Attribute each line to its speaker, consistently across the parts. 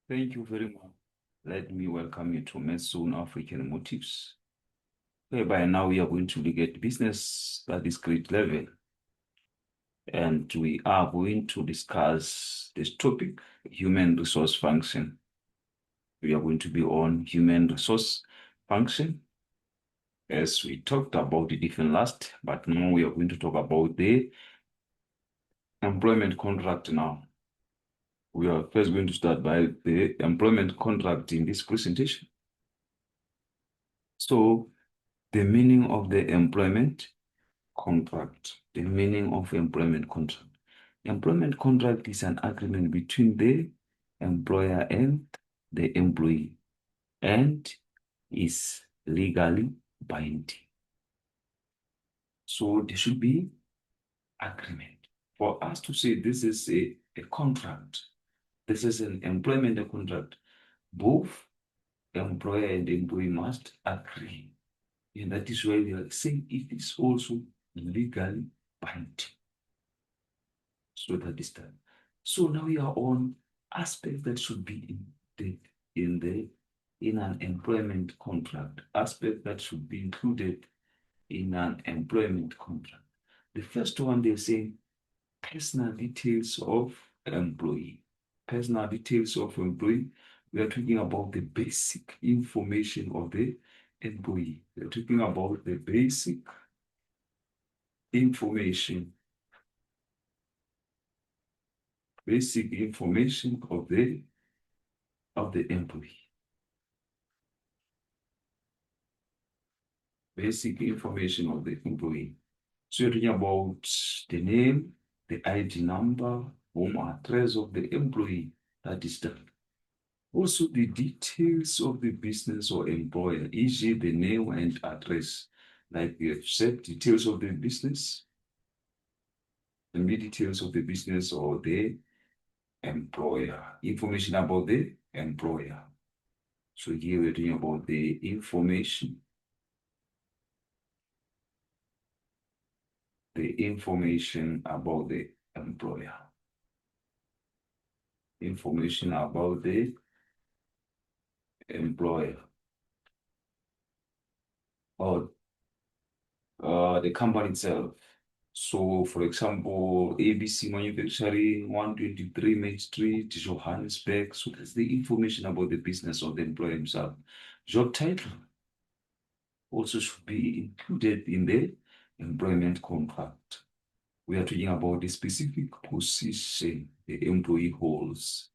Speaker 1: Thank you very much. Let me welcome you to Mason African Motives, whereby now we are going to look at business at this grade level. And we are going to discuss this topic, human resource function. We are going to be on human resource function, as we talked about it even last, but now we are going to talk about the employment contract now. We are first going to start by the employment contract in this presentation. So, the meaning of the employment contract. The meaning of employment contract. Employment contract is an agreement between the employer and the employee and is legally binding. So there should be agreement. For us to say this is a contract, this is an employment contract, both employer and employee must agree. And that is why we are saying it is also legally binding. So that is that. So now we are on aspects that should be in an employment contract, aspect that should be included in an employment contract. The first one, they're saying personal details of employee. Personal details of employee. We are talking about the basic information of the employee. We are talking about the basic information of the employee. Basic information of the employee. So you're talking about the name, the ID number, home address of the employee. That is done. Also, the details of the business or employer, e.g., the name and address. Like we have said, details of the business, the details of the business or the employer, information about the employer. So here we're talking about the information about the employer. Information about the employer or the company itself. So, for example, ABC Manufacturing, 123 Main Street, Johannesburg. So that's the information about the business of the employer himself. Job title also should be included in the employment contract. We are talking about the specific position the employee holds.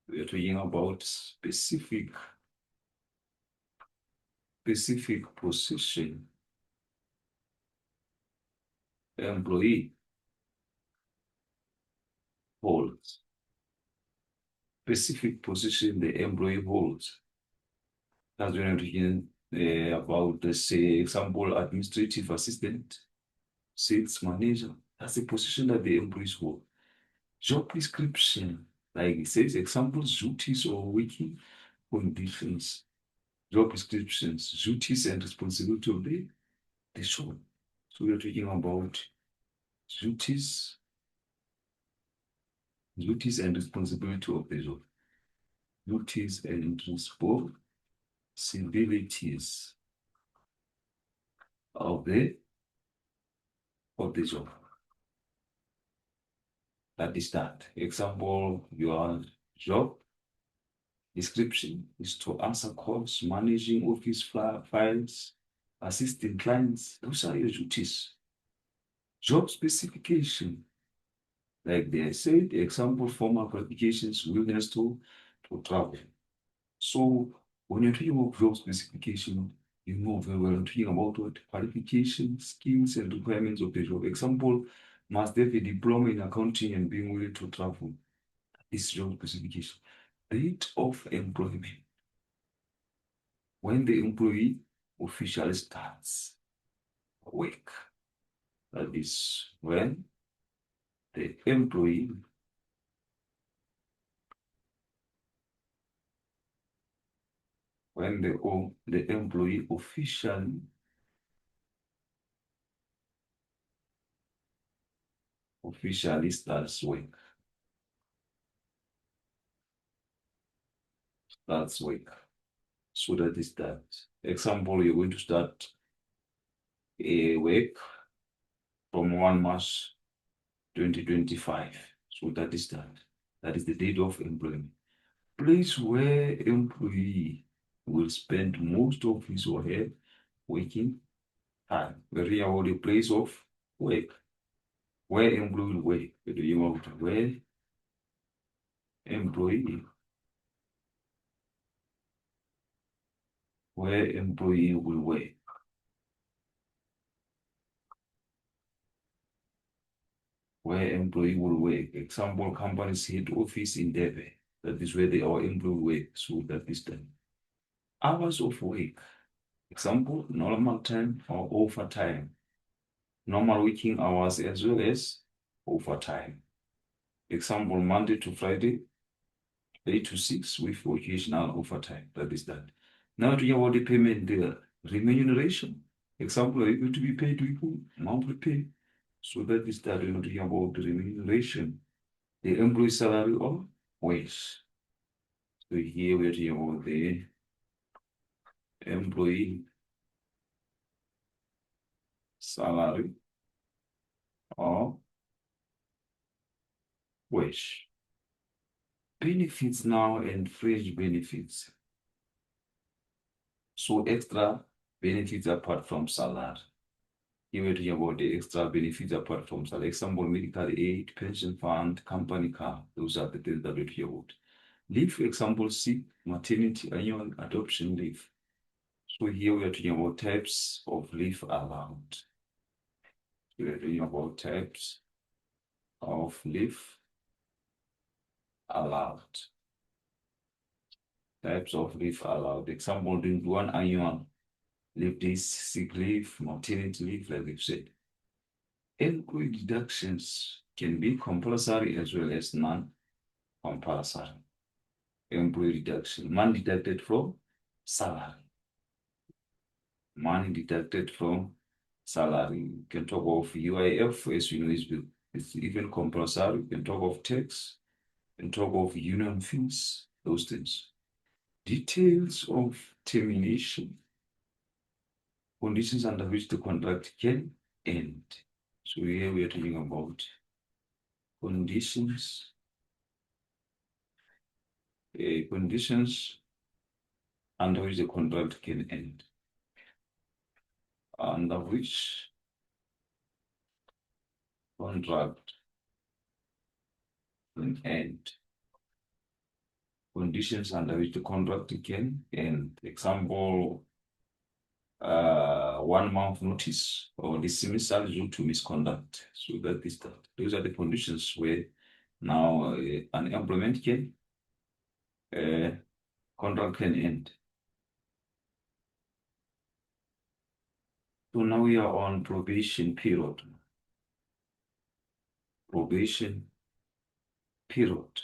Speaker 1: We are talking about specific position employee holds. Specific position the employee holds. That's when I'm talking about, let's say, example, administrative assistant, sales manager. That's the position that the employees hold. Job description, like it says, examples, duties or working conditions. Job descriptions, duties and responsibility of the job. So we're talking about duties and responsibility of the job. Duties and responsibilities of the job. That is that. Example, your job description is to answer calls, managing office files, assisting clients. Those are your duties. Job specification, like they said, example, formal qualifications, willingness to travel. So when you're talking about job specification, you know very well I'm talking about what qualifications, skills, and requirements of the job. Example, must have a diploma in accounting and being willing to travel. This job specification. Date of employment. When the employee officially starts work. That is when the employee the employee officially starts work. That's work. So that is that. Example, you're going to start a work from 1 March 2025. So that is that. That is the date of employment. Place where employee will spend most of his or her working time. Very about the place of work. Where employee will work. You want where employee where employee will work. Where employee will work. Example, company's head office in Durban. That is where our employee work. So that is the hours of work. Example, normal time or overtime. Normal working hours as well as overtime. Example, Monday to Friday, 8 to 6 with occasional overtime. That is that. Now to about the payment, the remuneration. Example, are you going to be paid weekly, monthly pay? So that is that. We're not talking about the remuneration, the employee salary or wage. So here we're talking about the employee salary or wage. Benefits now and fringe benefits. So extra benefits apart from salary. Here we're talking about the extra benefits apart from salary. Example, medical aid, pension fund, company car. Those are the things that we're talking about. Leave, example, sick, maternity, annual adoption leave. So here we are talking about types of leave allowed. We are talking about types of leave allowed. Types of leave allowed. Example, doing one annual leave days, sick leave, maternity leave, like we've said. Employee deductions can be compulsory as well as non-compulsory. Employee deduction, money deducted from salary. Money deducted from salary. You can talk of UIF, as you know, it's even compulsory. You can talk of tax, you can talk of union fees, those things. Details of termination, conditions under which the contract can end. So here we are talking about conditions, conditions under which the contract can end. Under which contract can end. Conditions under which the contract can end. Example, 1 month notice or dismissal due to misconduct. So that is that. Those are the conditions where now an employment can contract can end. So now we are on probation period. Probation period.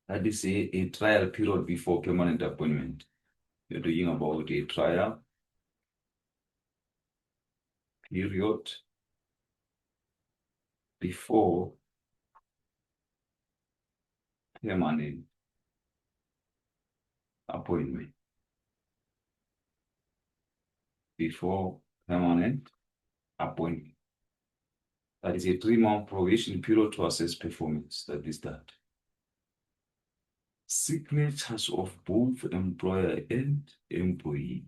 Speaker 1: That is a trial period before permanent appointment. You're talking about a trial period before permanent appointment. Before permanent appointment. That is a 3-month probation period to assess performance. That is that. Signatures of both employer and employee.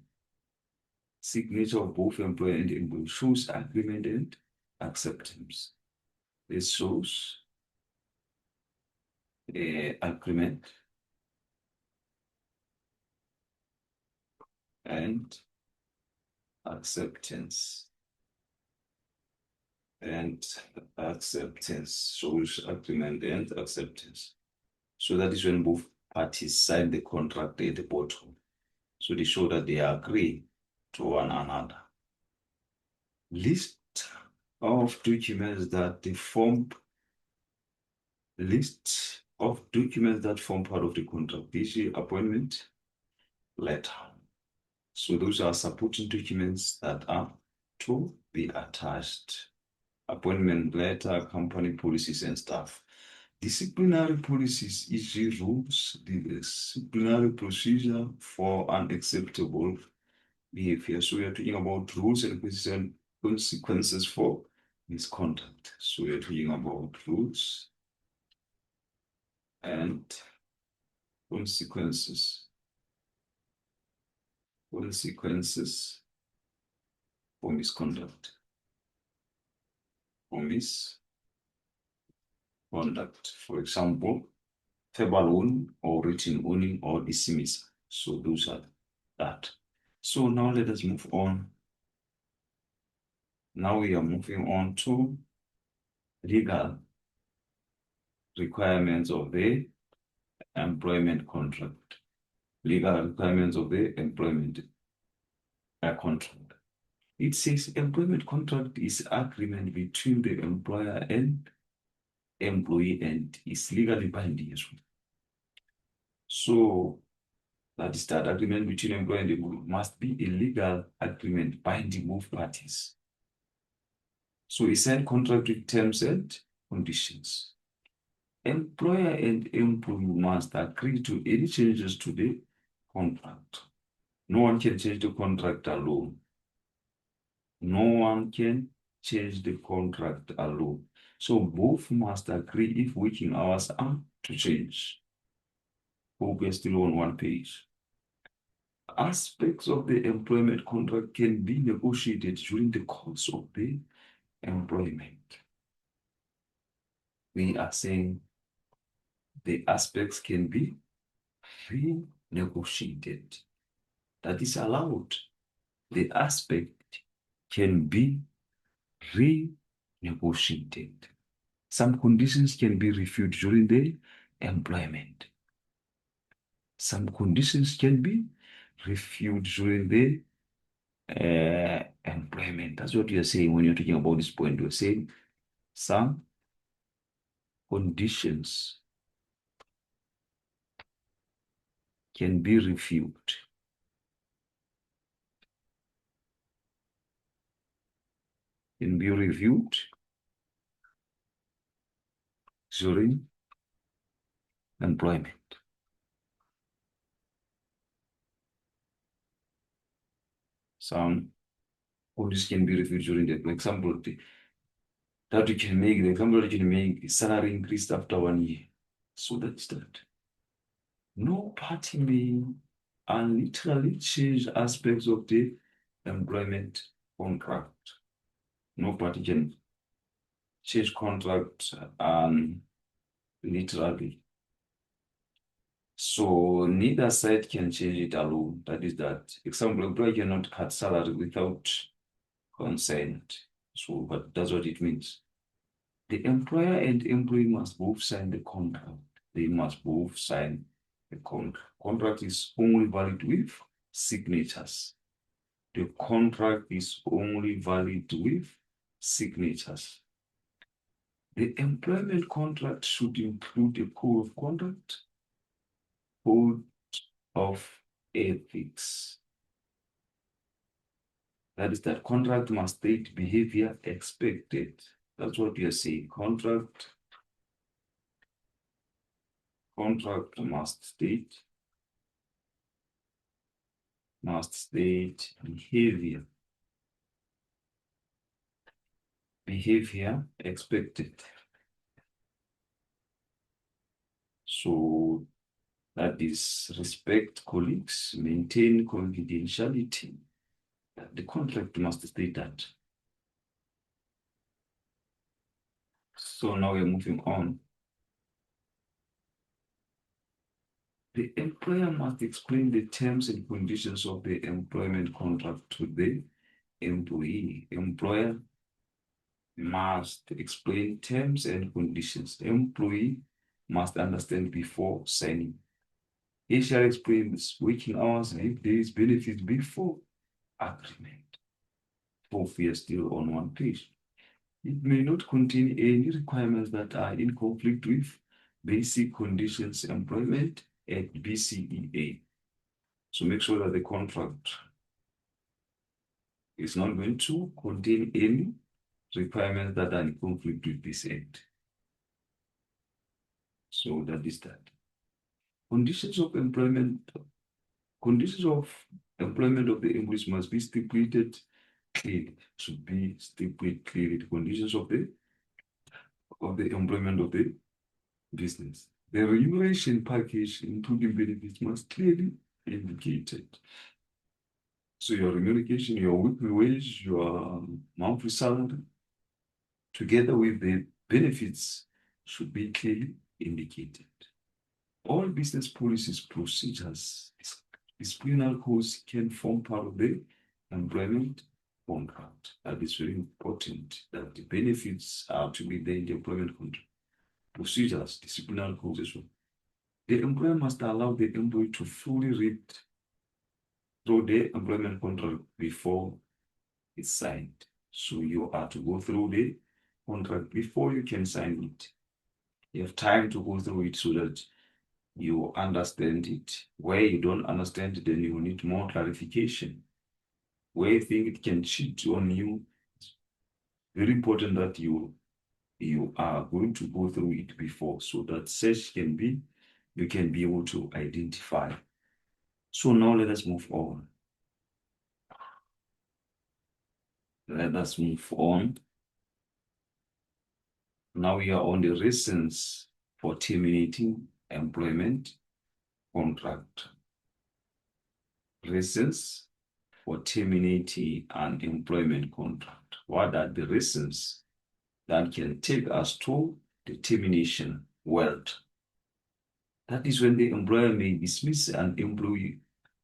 Speaker 1: Signature of both employer and employee shows agreement and acceptance. This shows agreement and acceptance. And acceptance shows agreement and acceptance. So that is when both parties sign the contract at the bottom. So they show that they agree to one another. List of documents that form part of the contract. This is appointment letter. So those are supporting documents that are to be attached. Appointment letter, company policies and stuff. Disciplinary policies, e.g. rules, the disciplinary procedure for unacceptable behavior. So we are talking about rules and consequences for misconduct. So we are talking about rules and consequences. Consequences for misconduct. For misconduct. For example, verbal warning or written warning or dismissal. So those are that. So now let us move on. Now we are moving on to legal requirements of the employment contract. Legal requirements of the employment contract. It says employment contract is agreement between the employer and employee and is legally binding as well. So that is that agreement between employer and employee must be a legal agreement binding both parties. So a signed contract with terms and conditions. Employer and employee must agree to any changes to the contract. No one can change the contract alone. No one can change the contract alone. So both must agree if working hours are to change. Hope we're still on one page. Aspects of the employment contract can be negotiated during the course of the employment. We are saying the aspects can be renegotiated. That is allowed. The aspect can be renegotiated. Some conditions can be reviewed during the employment. Some conditions can be reviewed during the employment. That's what you're saying when you're talking about this point. You're saying some conditions can be reviewed. Can be reviewed during employment. Some conditions can be reviewed during the, for example, that you can make, the example that you can make is salary increased after 1 year. So that's that. No party may literally change aspects of the employment contract. No party can change contract literally. So neither side can change it alone. That is that. Example, employer cannot cut salary without consent. So, but that's what it means. The employer and employee must both sign the contract. They must both sign the contract. Contract is only valid with signatures. The contract is only valid with signatures. The employment contract should include a code of conduct, code of ethics. That is that contract must state behavior expected. That's what we are saying. Contract must state behavior expected. So that is respect colleagues, maintain confidentiality. The contract must state that. So now we're moving on. The employer must explain the terms and conditions of the employment contract to the employee. Employer must explain terms and conditions. The employee must understand before signing. He shall explain working hours and if there is benefit before agreement. Both we are still on one page. It may not contain any requirements that are in conflict with basic conditions employment at BCEA. So make sure that the contract is not going to contain any requirements that are in conflict with this act. So that is that. Conditions of employment. Conditions of employment of the employees must be stipulated clearly. Should be stipulated clearly. The conditions of the employment of the business. The remuneration package, including benefits, must clearly be indicated. So your remuneration, your weekly wage, your monthly salary, together with the benefits, should be clearly indicated. All business policies, procedures, disciplinary codes can form part of the employment contract. That is very important, that the benefits are to be there in the employment contract. Procedures, disciplinary codes as well. The employer must allow the employee to fully read through the employment contract before it's signed. So you are to go through the contract before you can sign it. You have time to go through it so that you understand it. Where you don't understand it, then you need more clarification. Where you think it can cheat on you, it's very important that you are going to go through it before, so that you can be able to identify. So now let us move on. Let us move on. Now we are on the reasons for terminating employment contract. Reasons for terminating an employment contract. What are the reasons that can take us to the termination? Well, that is when the employer may dismiss an employee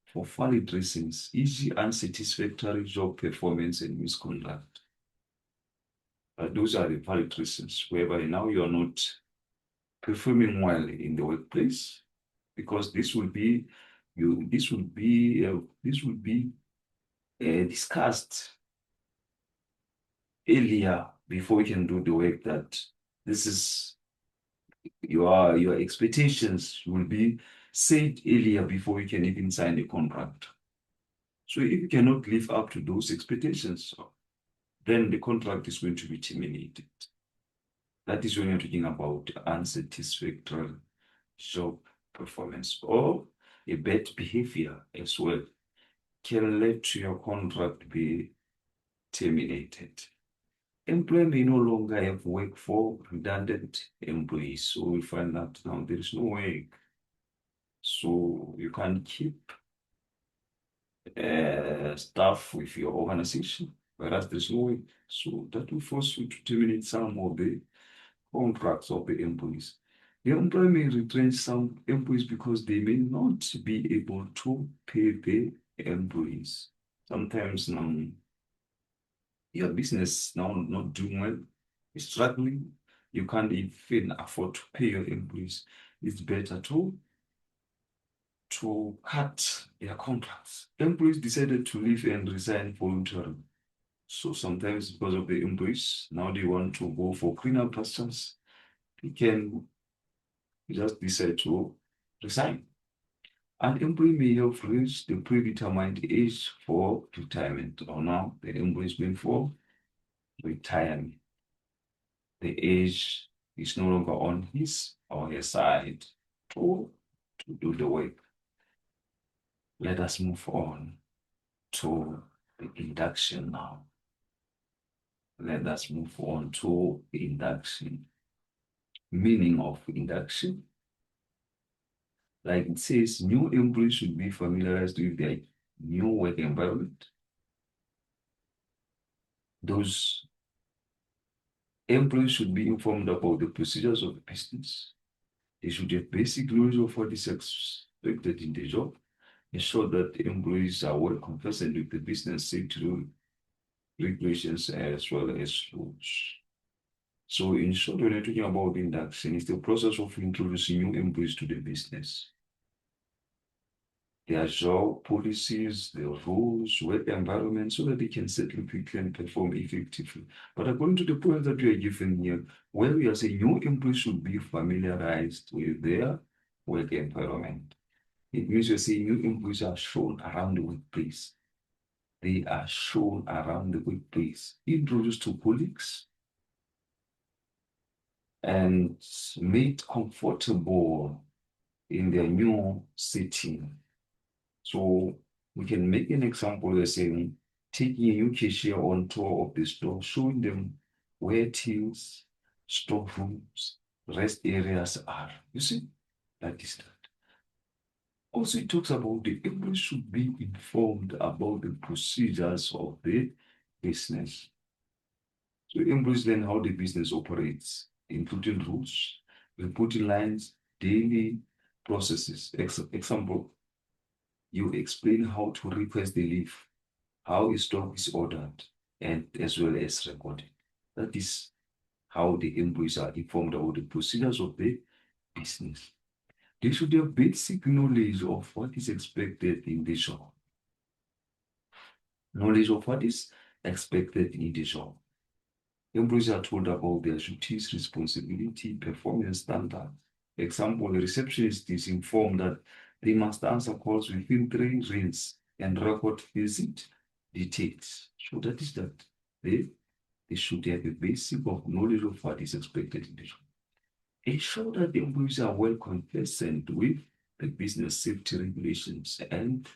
Speaker 1: for valid reasons, e.g., unsatisfactory job performance and misconduct. Those are the valid reasons, whereby now you are not performing well in the workplace, because this will be discussed earlier before you can do the work. That this is your expectations will be set earlier before you can even sign the contract. So if you cannot live up to those expectations, then the contract is going to be terminated. That is when you're talking about unsatisfactory job performance, or a bad behavior as well can lead to your contract be terminated. Employer may no longer have work for redundant employees. So we find that now there is no work. So you can keep staff with your organization, whereas there's no work. So that will force you to terminate some of the contracts of the employees. The employer may retrench some employees because they may not be able to pay the employees. Sometimes your business now not doing well, is struggling, you can't even afford to pay your employees. It's better to cut their contracts. Employees decided to leave and resign voluntarily. So sometimes because of the employees, now they want to go for greener pastures, they can just decide to resign. An employee may have reached the predetermined age for retirement, or now the employee is going for retirement. The age is no longer on his or her side to do the work. Let us move on to the induction now. Let us move on to induction. Meaning of induction. Like it says, new employees should be familiarized with their new work environment. Those employees should be informed about the procedures of the business. They should have basic knowledge of what is expected in the job. Ensure that the employees are well conversant with the business safety regulations as well as rules. So in short, when you're talking about induction, it's the process of introducing new employees to the business. Their job policies, their rules, work environment, so that they can settle quickly and perform effectively. But according to the point that we are given here, where we are saying new employees should be familiarized with their work environment, it means you're saying new employees are shown around the workplace. They are shown around the workplace, introduced to colleagues, and made comfortable in their new setting. So we can make an example, let's say, taking a new cashier on tour of the store, showing them where tills, storerooms, rest areas are. You see, that is that. Also, it talks about the employees should be informed about the procedures of the business. So employees learn how the business operates, including rules, reporting lines, daily processes. Example, you explain how to request the leave, how a stock is ordered, and as well as recorded. That is how the employees are informed about the procedures of the business. They should have basic knowledge of what is expected in the job. Knowledge of what is expected in the job. Employees are told about their duties, responsibility, performance standards. Example, the receptionist is informed that they must answer calls within 3 rings and record visit details. So that is that. They should have a basic of knowledge of what is expected in the job. Ensure that the employees are well conversant with the business safety regulations and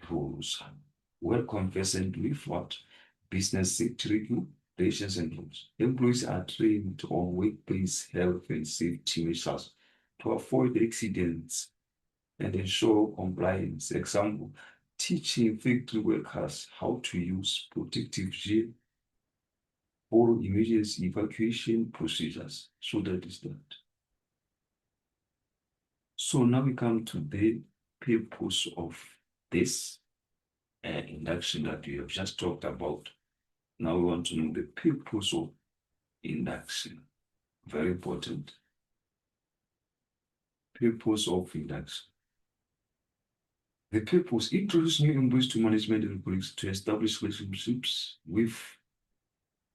Speaker 1: rules. Well conversant with what? Business safety regulations and rules. Employees are trained on workplace health and safety measures to avoid accidents and ensure compliance. Example, teaching factory workers how to use protective gear or emergency evacuation procedures. So that is that. So now we come to the purpose of this induction that we have just talked about. Now we want to know the purpose of induction. Very important. Purpose of induction. The purpose, introduce new employees to management and colleagues to establish relationships with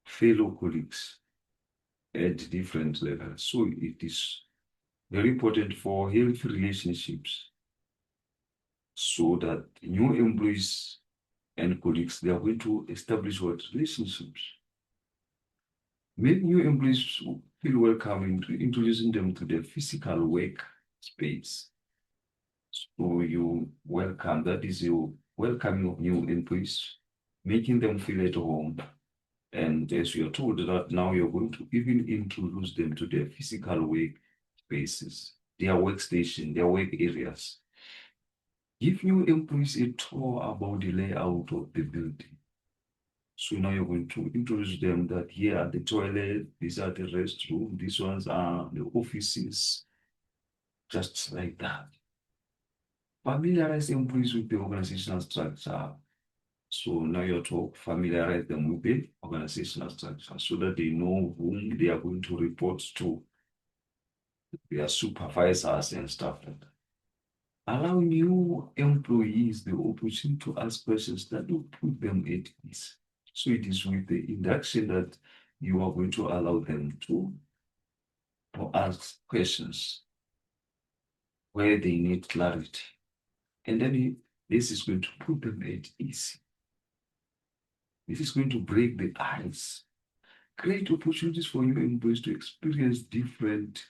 Speaker 1: fellow colleagues at different levels. So it is very important for healthy relationships so that new employees and colleagues, they are going to establish what relationships. Make new employees feel welcome in introducing them to the physical work space. So you welcome, that is your welcoming of new employees, making them feel at home. And as you are told that now you're going to even introduce them to their physical work spaces, their workstation, their work areas. Give new employees a tour about the layout of the building. So now you're going to introduce them that here are the toilet, these are the restroom, these ones are the offices, just like that. Familiarize employees with the organizational structure. So now you're to familiarize them with the organizational structure so that they know whom they are going to report to, their supervisors and stuff like that. Allow new employees the opportunity to ask questions that will put them at ease. So it is with the induction that you are going to allow them to ask questions where they need clarity. And then this is going to put them at ease. This is going to break the ice. Create opportunities for new employees to experience different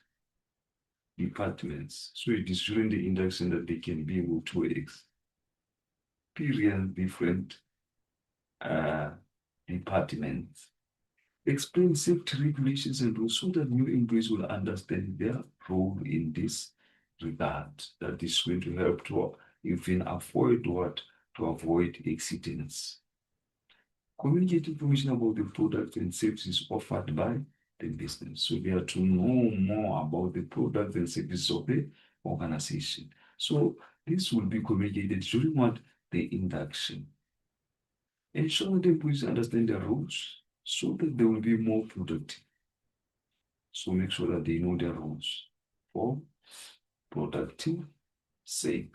Speaker 1: departments. So it is during the induction that they can be able to experience different departments. Explain safety regulations and rules so that new employees will understand their role in this regard. That is going to help to even avoid what? To avoid accidents. Communicate information about the product and services offered by the business. So they are to know more about the product and services of the organization. So this will be communicated during what? The induction. Ensure that the employees understand the rules so that they will be more productive. So make sure that they know their rules for productive sake.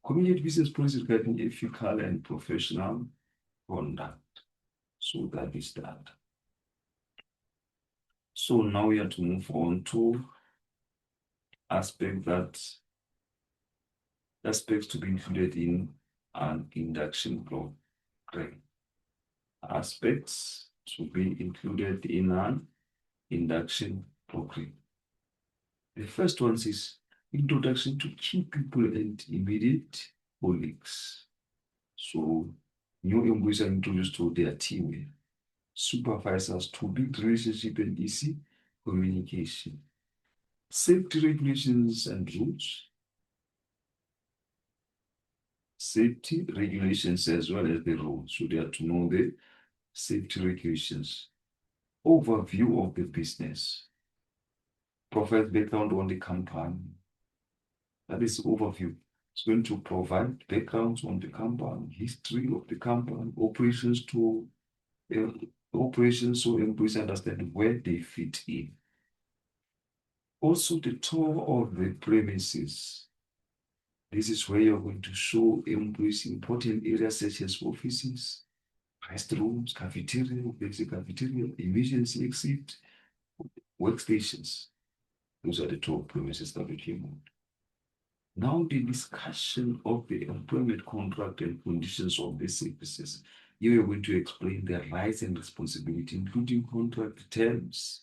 Speaker 1: Communicate business policies regarding ethical and professional conduct. So that is that. So now we have to move on to aspects to be included in an induction program. Aspects to be included in an induction program. The first one is introduction to key people and immediate colleagues. So new employees are introduced to their team, supervisors to build relationship and easy communication. Safety regulations and rules. Safety regulations as well as the rules. So they have to know the safety regulations. Overview of the business. Provide background on the company. That is overview. It's going to provide backgrounds on the company, history of the company, uh, operations so employees understand where they fit in. Also, the tour of the premises. This is where you're going to show employees important areas such as offices, restrooms, cafeteria, basic cafeteria, emergency exit, workstations. Those are the top premises that we came on. Now the discussion of the employment contract and conditions of the services. You are going to explain their rights and responsibility, including contract terms,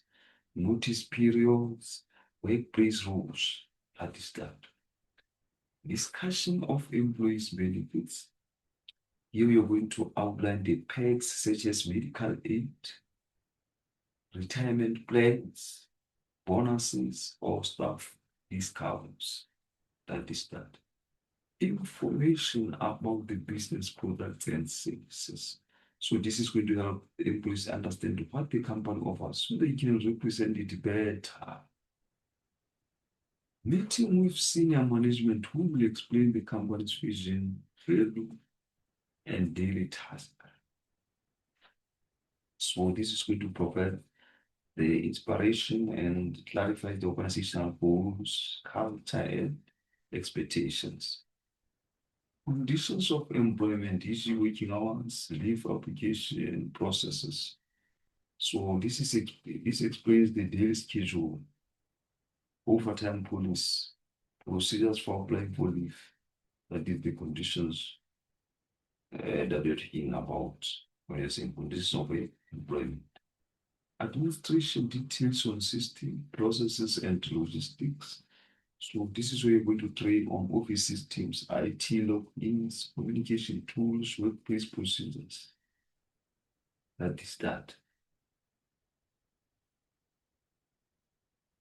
Speaker 1: notice periods, workplace rules. That is that. Discussion of employees' benefits. Here you're going to outline the perks such as medical aid, retirement plans, bonuses, or staff discounts. That is that. Information about the business products and services. So this is going to help employees understand what the company offers so they can represent it better. Meeting with senior management who will explain the company's vision, value, and daily task. So this is going to provide the inspiration and clarify the organizational goals, culture, and expectations. Conditions of employment, easy working hours, leave application processes. So this explains the daily schedule, overtime policy, procedures for applying for leave. That is the conditions that you're talking about when you're saying conditions of employment. Administration details on system, processes, and logistics. So this is where you're going to train on office systems, IT logins, communication tools, workplace procedures. That is that.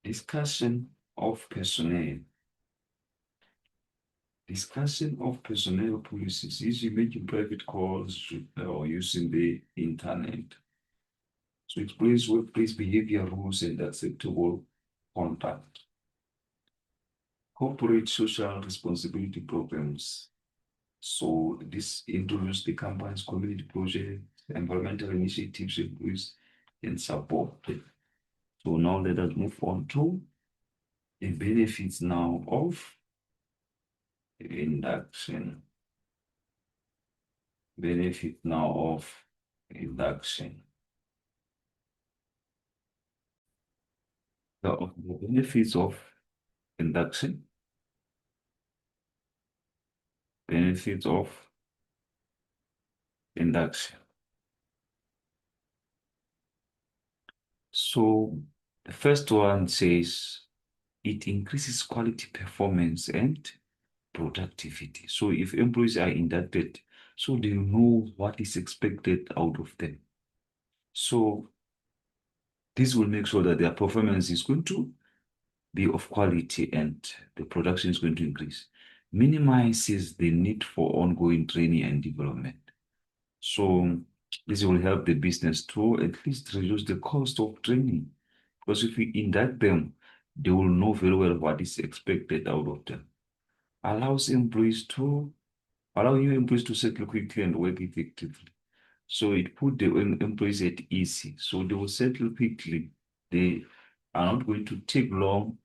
Speaker 1: Discussion of personnel. Discussion of personnel policies, usually making private calls or using the internet. So it explains workplace behavior rules and acceptable conduct. Corporate social responsibility programs. So this introduces the company's community projects, environmental initiatives, employees, and support. So now let us move on to the benefits now of induction. Benefit now of induction. The benefits of induction. Benefits of induction. So the first one says it increases quality performance and productivity. So if employees are inducted, so they know what is expected out of them. So this will make sure that their performance is going to be of quality and the production is going to increase. Minimizes the need for ongoing training and development. So this will help the business to at least reduce the cost of training. Because if we induct them, they will know very well what is expected out of them. Allows employees to allow new employees to settle quickly and work effectively. So it put the employees at ease. So they will settle quickly. They are not going to take long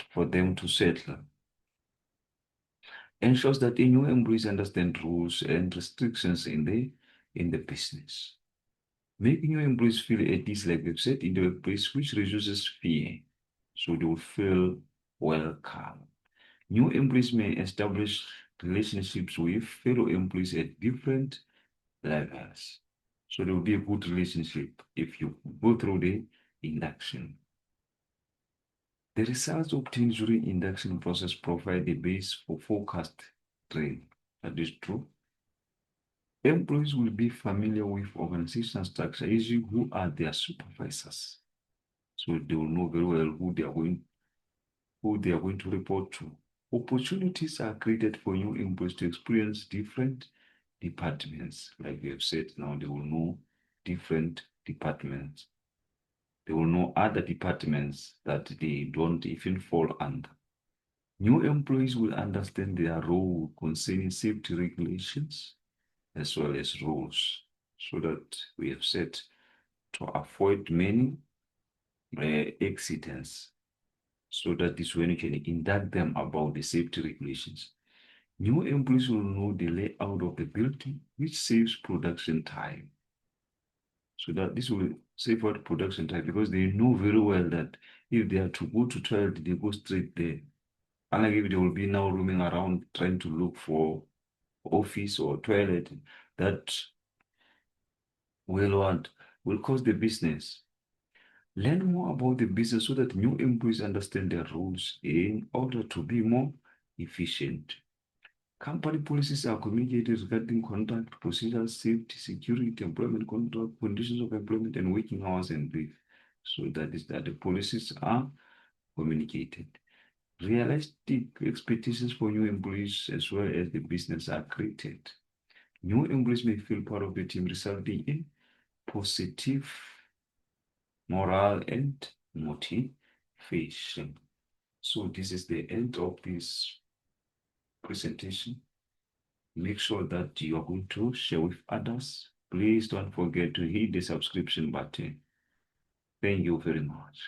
Speaker 1: for them to settle. Ensures that the new employees understand rules and restrictions in the business. Making new employees feel at ease, like we've said, in the workplace, which reduces fear. So they will feel welcome. New employees may establish relationships with fellow employees at different levels. So there will be a good relationship if you go through the induction. The results obtained during induction process provide the base for forecast training. That is true. Employees will be familiar with organizational structure, usually who are their supervisors. So they will know very well who they are going to report to. Opportunities are created for new employees to experience different departments. Like we have said, now they will know different departments. They will know other departments that they don't even fall under. New employees will understand their role concerning safety regulations as well as rules, so that we have said to avoid many accidents. So that is when you can induct them about the safety regulations. New employees will know the layout of the building, which saves production time. So that this will save out production time because they know very well that if they are to go to toilet, they go straight there. Unlike if they will be now roaming around trying to look for office or toilet, that will cause the business. Learn more about the business so that new employees understand their roles in order to be more efficient. Company policies are communicated regarding conduct, procedures, safety, security, employment contract, conditions of employment, and working hours and leave. So that is that the policies are communicated. Realistic expectations for new employees as well as the business are created. New employees may feel part of the team, resulting in positive morale and motivation. So this is the end of this presentation. Make sure that you are going to share with others. Please don't forget to hit the subscription button. Thank you very much.